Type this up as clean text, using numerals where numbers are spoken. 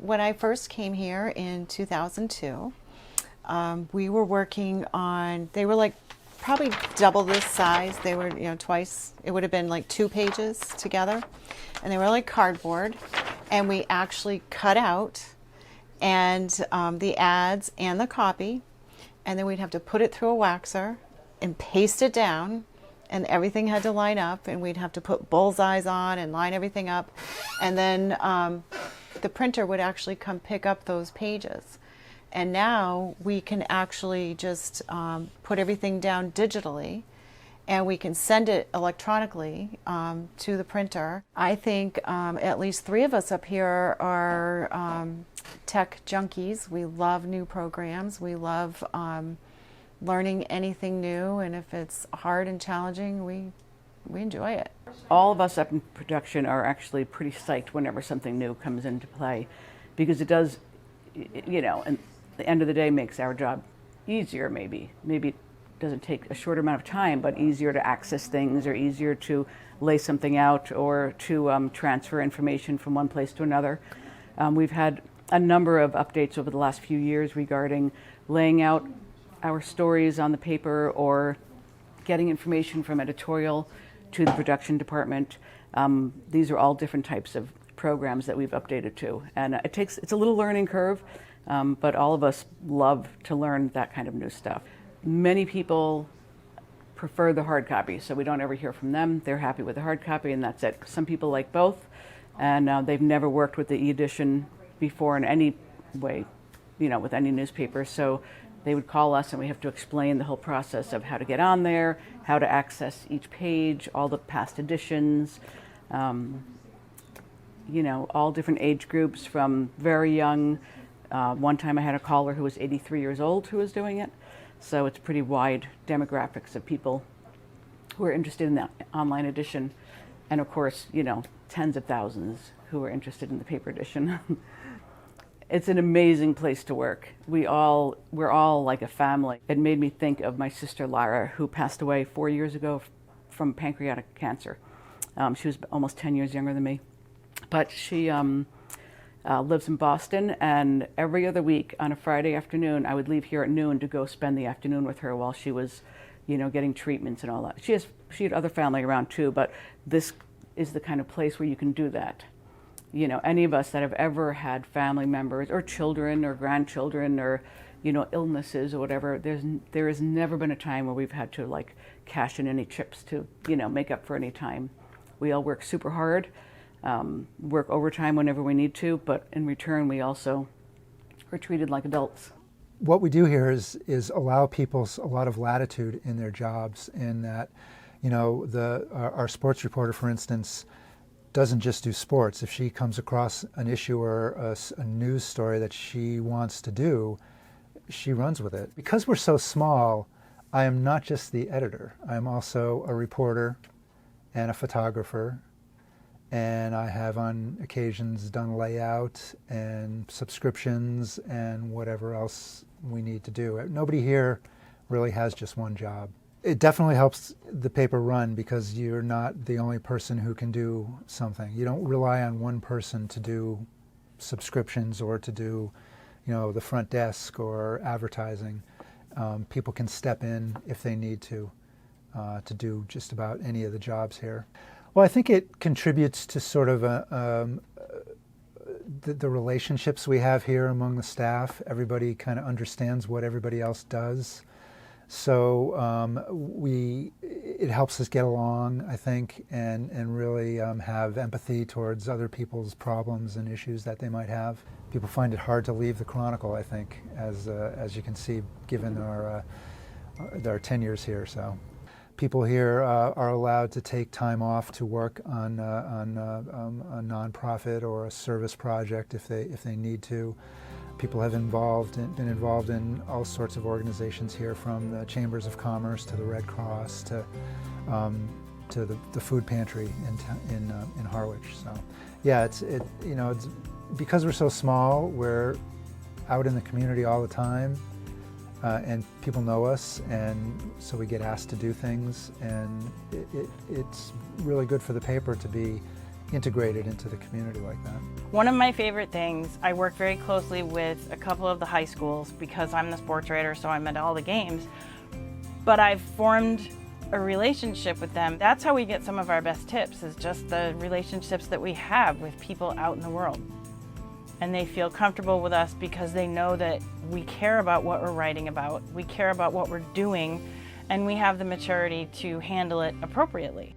when I first came here in 2002, we were working on, they were like probably double this size. They were, twice, it would have been like 2 pages together. And they were like cardboard. And we actually cut out and the ads and the copy. And then we'd have to put it through a waxer and paste it down. And everything had to line up. And we'd have to put bullseyes on and line everything up. And then the printer would actually come pick up those pages. And now we can actually just put everything down digitally, and we can send it electronically to the printer. I think at least 3 of us up here are tech junkies. We love new programs. We love learning anything new, and if it's hard and challenging, we enjoy it. All of us up in production are actually pretty psyched whenever something new comes into play, because it does, and the end of the day makes our job easier. Maybe it doesn't take a short amount of time, but easier to access things, or easier to lay something out, or to transfer information from one place to another. We've had a number of updates over the last few years regarding laying out our stories on the paper, or getting information from editorial to the production department. These are all different types of programs that we've updated to, and it's a little learning curve. But all of us love to learn that kind of new stuff. Many people prefer the hard copy, so we don't ever hear from them. They're happy with the hard copy, and that's it. Some people like both, and they've never worked with the e-edition before in any way, with any newspaper. So they would call us, and we have to explain the whole process of how to get on there, how to access each page, all the past editions. All different age groups, from very young. One time I had a caller who was 83 years old who was doing it. So it's pretty wide demographics of people who are interested in the online edition. And of course, tens of thousands who are interested in the paper edition. It's an amazing place to work. We're all like a family. It made me think of my sister Lara, who passed away 4 years ago from pancreatic cancer. She was almost 10 years younger than me. But she lives in Boston, and every other week on a Friday afternoon, I would leave here at noon to go spend the afternoon with her while she was, getting treatments and all that. She had other family around too, but this is the kind of place where you can do that. Any of us that have ever had family members or children or grandchildren or, illnesses or whatever, there has never been a time where we've had to cash in any chips to, make up for any time. We all work super hard. Work overtime whenever we need to, but in return we also are treated like adults. What we do here is allow people a lot of latitude in their jobs, in that, our sports reporter, for instance, doesn't just do sports. If she comes across an issue or a news story that she wants to do, she runs with it. Because we're so small, I am not just the editor. I'm also a reporter and a photographer. And I have on occasions done layout and subscriptions and whatever else we need to do. Nobody here really has just one job. It definitely helps the paper run, because you're not the only person who can do something. You don't rely on one person to do subscriptions or to do, the front desk or advertising. People can step in if they need to do just about any of the jobs here. Well, I think it contributes to sort of the relationships we have here among the staff. Everybody kind of understands what everybody else does. So it helps us get along, I think, and really have empathy towards other people's problems and issues that they might have. People find it hard to leave the Chronicle, I think, as you can see, given our 10 years here. So. People here are allowed to take time off to work on a nonprofit or a service project if they need to. People have been involved in all sorts of organizations here, from the Chambers of Commerce to the Red Cross to the food pantry in Harwich. So, yeah, it's because we're so small, we're out in the community all the time. And people know us, and so we get asked to do things, and it's really good for the paper to be integrated into the community like that. One of my favorite things, I work very closely with a couple of the high schools because I'm the sports writer, so I'm at all the games. But I've formed a relationship with them. That's how we get some of our best tips, is just the relationships that we have with people out in the world. And they feel comfortable with us because they know that we care about what we're writing about, we care about what we're doing, and we have the maturity to handle it appropriately.